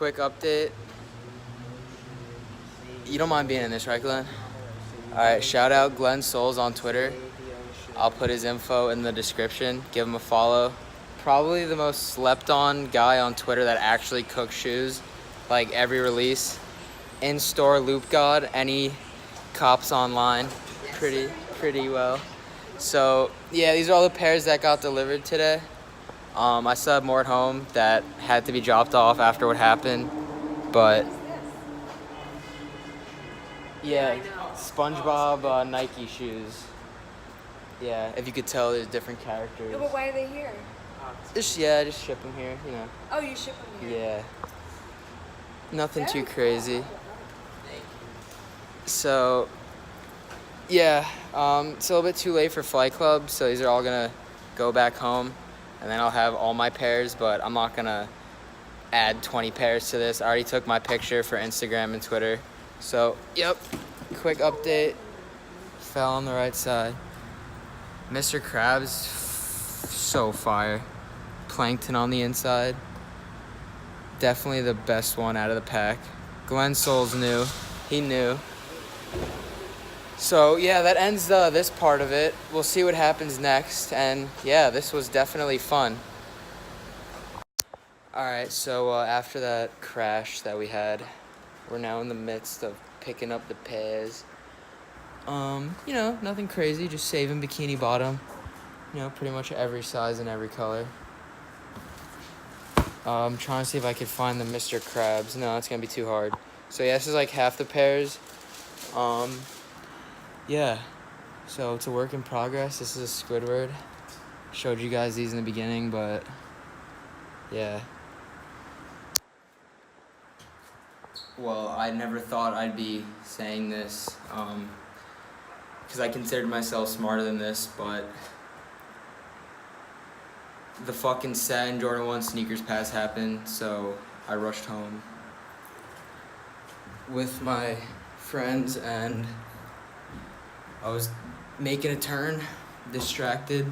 quick update. You don't mind being in this, right, Glenn? Alright, shout out Glenn Souls on Twitter. I'll put his info in the description. Give him a follow. Probably the most slept on guy on Twitter that actually cooks shoes. Like every release. In-store Loop God, any cops online. Pretty well. So yeah, these are all the pairs that got delivered today. I still have more at home that had to be dropped off after what happened. But yeah, SpongeBob Nike shoes. Yeah, if you could tell, there's different characters. No, but why are they here? Just ship them here, you know. Oh, you ship them here? Yeah. Nothing too crazy. So, yeah, it's a little bit too late for Flight Club, so these are all gonna go back home, and then I'll have all my pairs, but I'm not gonna add 20 pairs to this. I already took my picture for Instagram and Twitter. So, yep, quick update. Fell on the right side. Mr. Krabs, so fire. Plankton on the inside. Definitely the best one out of the pack. Glenn Souls knew. He knew. So, yeah, that ends this part of it. We'll see what happens next. And, yeah, this was definitely fun. Alright, so after that crash that we had, we're now in the midst of picking up the pairs. You know, nothing crazy, just saving Bikini Bottom. You know, pretty much every size and every color. I'm trying to see if I could find the Mr. Krabs. No, it's gonna be too hard. So yeah, this is like half the pairs. Yeah. So it's a work in progress. This is a Squidward. Showed you guys these in the beginning, but yeah. Well, I never thought I'd be saying this, because I considered myself smarter than this, but the fucking sad Jordan 1 sneakers pass happened, so I rushed home with my friends, and I was making a turn, distracted,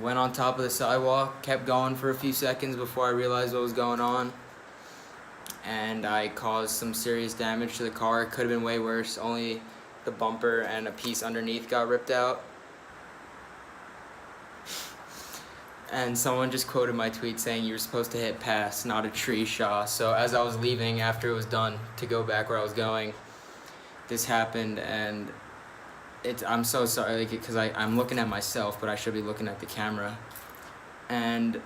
went on top of the sidewalk, kept going for a few seconds before I realized what was going on, and I caused some serious damage to the car. It could have been way worse. Only the bumper and a piece underneath got ripped out. And someone just quoted my tweet saying you were supposed to hit pass, not a tree, Shaw. So as I was leaving after it was done to go back where I was going, this happened, and I'm so sorry, because I'm looking at myself, but I should be looking at the camera. And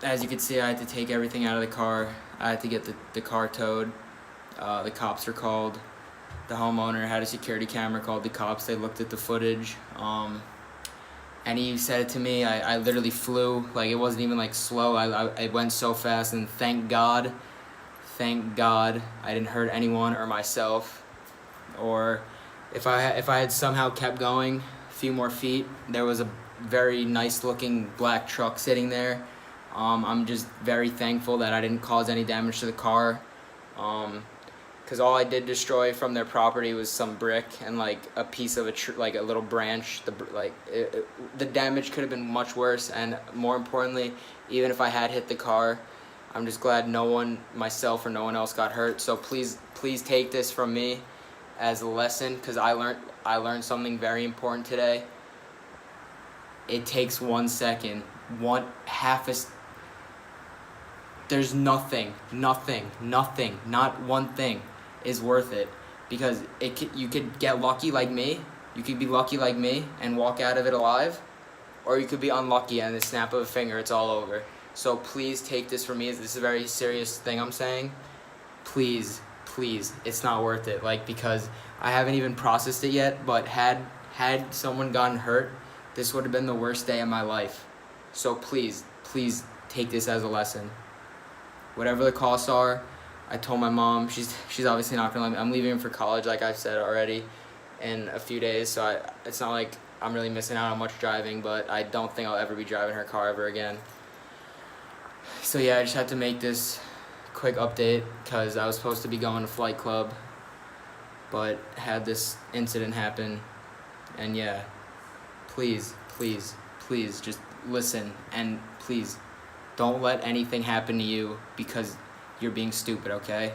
as you can see, I had to take everything out of the car. I had to get the car towed. The cops were called. The homeowner had a security camera, called the cops. They looked at the footage. And he said it to me. I literally flew. Like, it wasn't even like slow. I went so fast, and thank God I didn't hurt anyone or myself. Or if I had somehow kept going a few more feet, there was a very nice looking black truck sitting there. I'm just very thankful that I didn't cause any damage to the car, because all I did destroy from their property was some brick and like a piece of like a little branch. The damage could have been much worse, and more importantly, even if I had hit the car, I'm just glad no one, myself or no one else, got hurt. So please take this from me as a lesson, because I learned something very important today. It takes 1 second, there's nothing, not one thing is worth it, because you could get lucky like me. You could be lucky like me and walk out of it alive, or you could be unlucky and the snap of a finger it's all over. So please take this from me. This is a very serious thing I'm saying. Please, it's not worth it. Like, because I haven't even processed it yet, but had someone gotten hurt, this would have been the worst day of my life. So please take this as a lesson. Whatever the costs are, I told my mom, she's obviously not gonna let me. I'm leaving for college, like I've said already, in a few days, so it's not like I'm really missing out on much driving, but I don't think I'll ever be driving her car ever again. So yeah, I just had to make this quick update, because I was supposed to be going to Flight Club, but had this incident happen. And yeah, please, just listen, and please Don't let anything happen to you because you're being stupid, okay?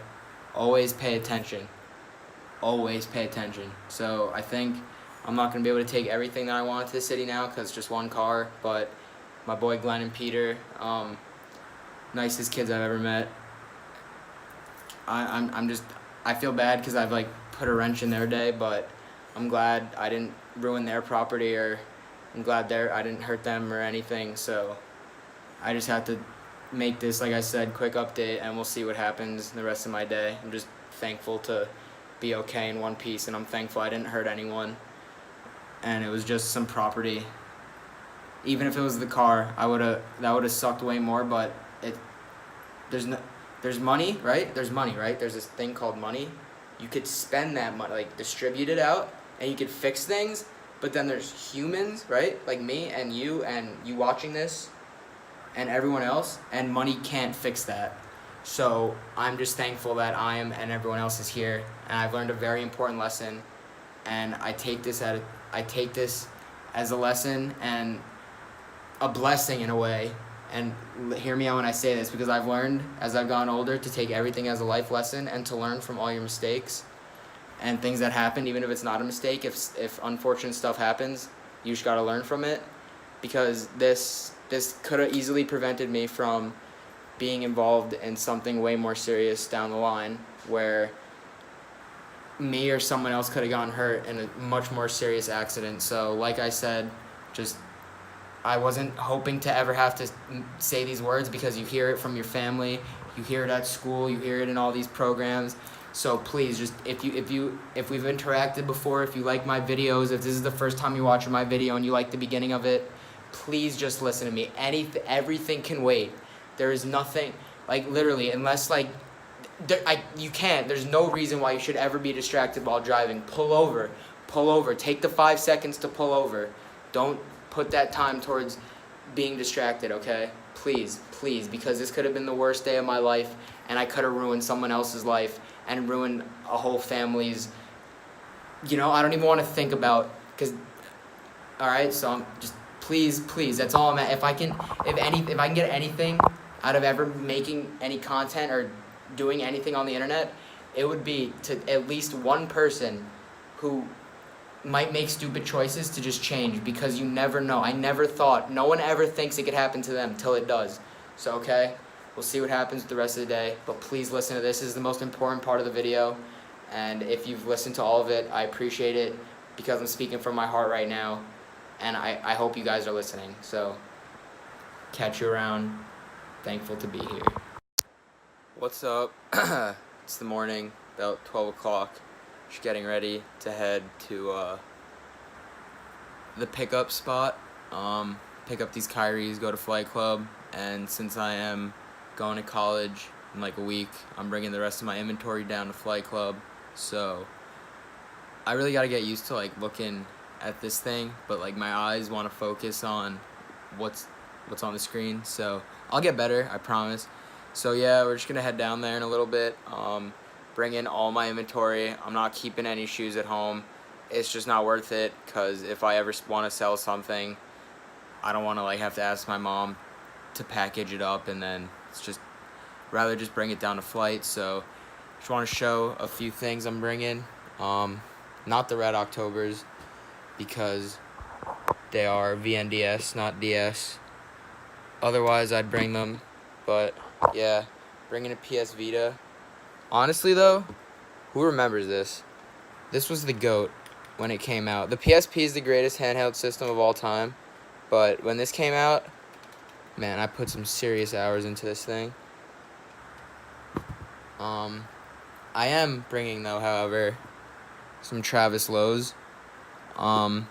Always pay attention. Always pay attention. So I think I'm not going to be able to take everything that I want to the city now because it's just one car, but my boy Glenn and Peter, nicest kids I've ever met. I feel bad because I've like put a wrench in their day, but I'm glad I didn't ruin their property, or I'm glad I didn't hurt them or anything. So I just have to make this, like I said, quick update, and we'll see what happens the rest of my day. I'm just thankful to be okay in one piece, and I'm thankful I didn't hurt anyone, and it was just some property. Even if it was the car, that would have sucked way more, but there's money, right? There's money, right? There's this thing called money. You could spend that money, like distribute it out, and you could fix things. But then there's humans, right? Like me and you watching this, and everyone else, and money can't fix that. So I'm just thankful that I am and everyone else is here, and I've learned a very important lesson, and I take this as a lesson and a blessing in a way. And hear me out when I say this, because I've learned as I've gotten older to take everything as a life lesson and to learn from all your mistakes and things that happen, even if it's not a mistake. If unfortunate stuff happens, you just gotta learn from it, because this could have easily prevented me from being involved in something way more serious down the line, where me or someone else could have gotten hurt in a much more serious accident. So like I said, I wasn't hoping to ever have to say these words, because you hear it from your family, you hear it at school, you hear it in all these programs. So please, just if we've interacted before, if you like my videos, if this is the first time you're watching my video and you like the beginning of it, please just listen to me. Everything can wait. There is nothing, like literally, unless like you can't. There's no reason why you should ever be distracted while driving. Pull over. Take the 5 seconds to pull over. Don't put that time towards being distracted, okay? Please, because this could have been the worst day of my life, and I could have ruined someone else's life and ruined a whole family's. I don't even want to think about, because, all right, so I'm just, please, that's all I'm at. If I can get anything out of ever making any content or doing anything on the internet, it would be to at least one person who might make stupid choices to just change, because you never know. No one ever thinks it could happen to them till it does. So, okay, we'll see what happens the rest of the day, but please listen to this. This is the most important part of the video, and if you've listened to all of it, I appreciate it, because I'm speaking from my heart right now, and I hope you guys are listening. So, catch you around. Thankful to be here. What's up? It's the morning, about 12 o'clock. Just getting ready to head to the pickup spot, pick up these Kyries, go to Flight Club, and since I am going to college in like a week, I'm bringing the rest of my inventory down to Flight Club. So I really got to get used to like looking at this thing, but like my eyes want to focus on what's on the screen. So I'll get better, I promise. So yeah, we're just gonna head down there in a little bit. Bring in all my inventory. I'm not keeping any shoes at home. It's just not worth it, because if I ever want to sell something, I don't want to like have to ask my mom to package it up, and then it's just rather just bring it down to Flight. So just want to show a few things I'm bringing. Not the Red Octobers, because they are VNDS, not DS. Otherwise, I'd bring them, but yeah, bringing a PS Vita. Honestly, though, who remembers this? This was the GOAT when it came out. The PSP is the greatest handheld system of all time, but when this came out, man, I put some serious hours into this thing. I am bringing, though, however, some Travis Lowe's. I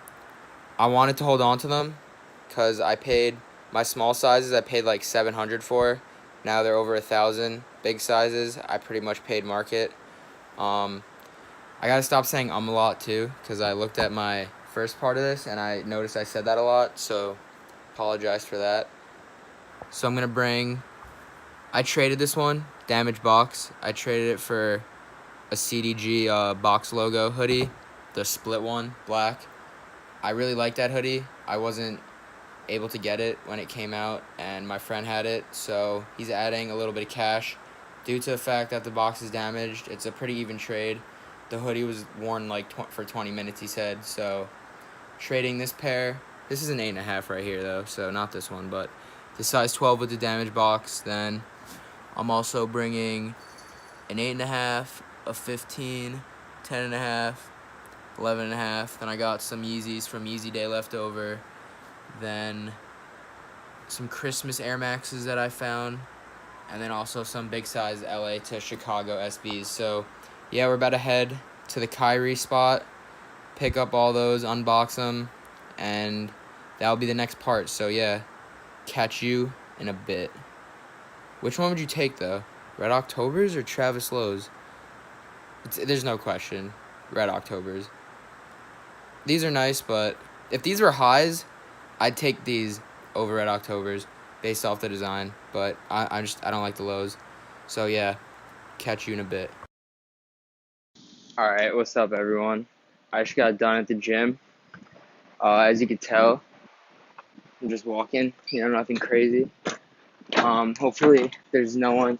wanted to hold on to them, because I paid my small sizes, I paid like $700 for. Now they're over $1,000. Big sizes, I pretty much paid market. I gotta stop saying a lot too, because I looked at my first part of this and I noticed I said that a lot, so apologize for that. So I'm gonna bring, I traded this one, Damaged Box. I traded it for a CDG box logo hoodie, the split one, black. I really like that hoodie. I wasn't able to get it when it came out, and my friend had it, so he's adding a little bit of cash. Due to the fact that the box is damaged, it's a pretty even trade. The hoodie was worn like for 20 minutes, he said, so trading this pair. This is an 8.5 right here, though, so not this one, but the size 12 with the damaged box. Then I'm also bringing an 8.5, a 15, 10.5, 11.5. Then I got some Yeezys from Yeezy Day left over. Then some Christmas Air Maxes that I found. And then also some big size LA to Chicago SBs. So yeah, we're about to head to the Kyrie spot, pick up all those, unbox them, and that'll be the next part. So yeah, catch you in a bit. Which one would you take though? Red Octobers or Travis Lowe's? There's no question. Red Octobers. These are nice, but if these were highs, I'd take these over Red Octobers based off the design. But I don't like the lows. So yeah, catch you in a bit. Alright, what's up everyone? I just got done at the gym. As you can tell, I'm just walking, nothing crazy. Hopefully there's no one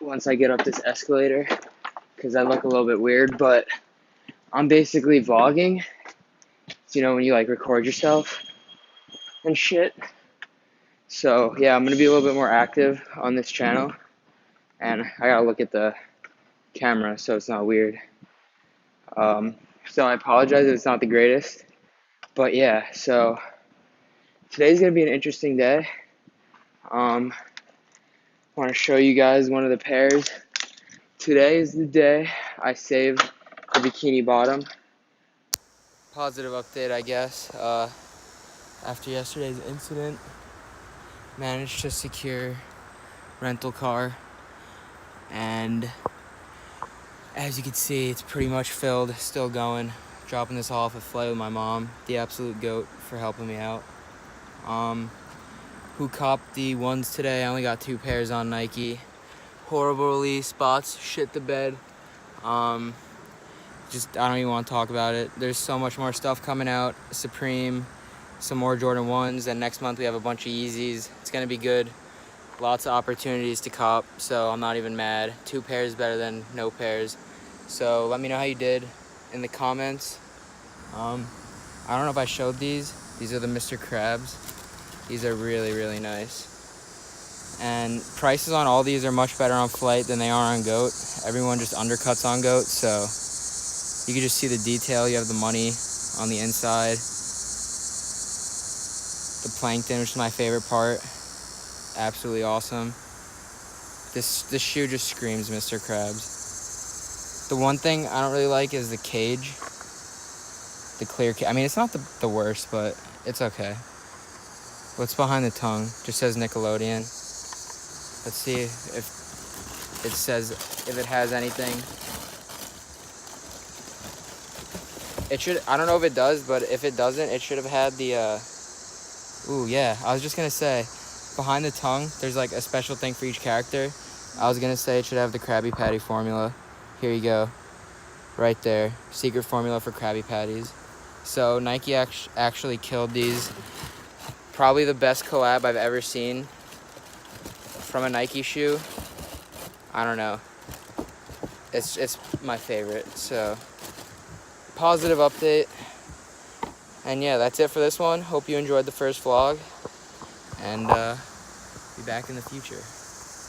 once I get up this escalator, because I look a little bit weird, but I'm basically vlogging. So, when you like record yourself and shit. So yeah, I'm gonna be a little bit more active on this channel, and I gotta look at the camera so it's not weird. So I apologize if it's not the greatest, but yeah, so today's gonna be an interesting day. I want to show you guys one of the pairs. Today is the day I saved the bikini bottom. Positive update, I guess. After yesterday's incident, managed to secure rental car, and as you can see, it's pretty much filled, still going. Dropping this off at Flight with my mom, the absolute goat, for helping me out. Who copped the ones today? I only got 2 pairs on Nike. Horrible release, spots, shit the bed. I don't even want to talk about it. There's so much more stuff coming out. Supreme, some more Jordan 1s, and next month we have a bunch of Yeezys. It's gonna be good. Lots of opportunities to cop, so I'm not even mad. 2 pairs better than no pairs. So let me know how you did in the comments. I don't know if I showed these. These are the Mr. Krabs. These are really, really nice. And prices on all these are much better on Flight than they are on GOAT. Everyone just undercuts on GOAT, so you can just see the detail. You have the money on the inside. The plankton, which is my favorite part. Absolutely awesome. This shoe just screams Mr. Krabs. The one thing I don't really like is the cage. The clear cage. I mean, it's not the worst, but it's okay. What's behind the tongue? Just says Nickelodeon. Let's see if it says, if it has anything. It should, I don't know if it does, but if it doesn't, it should have had the, ooh, yeah. I was just gonna say, behind the tongue, there's like a special thing for each character. I was gonna say it should have the Krabby Patty formula. Here you go. Right there. Secret formula for Krabby Patties. So Nike actually killed these. Probably the best collab I've ever seen from a Nike shoe. I don't know. It's my favorite. So positive update. And yeah, that's it for this one. Hope you enjoyed the first vlog. And be back in the future.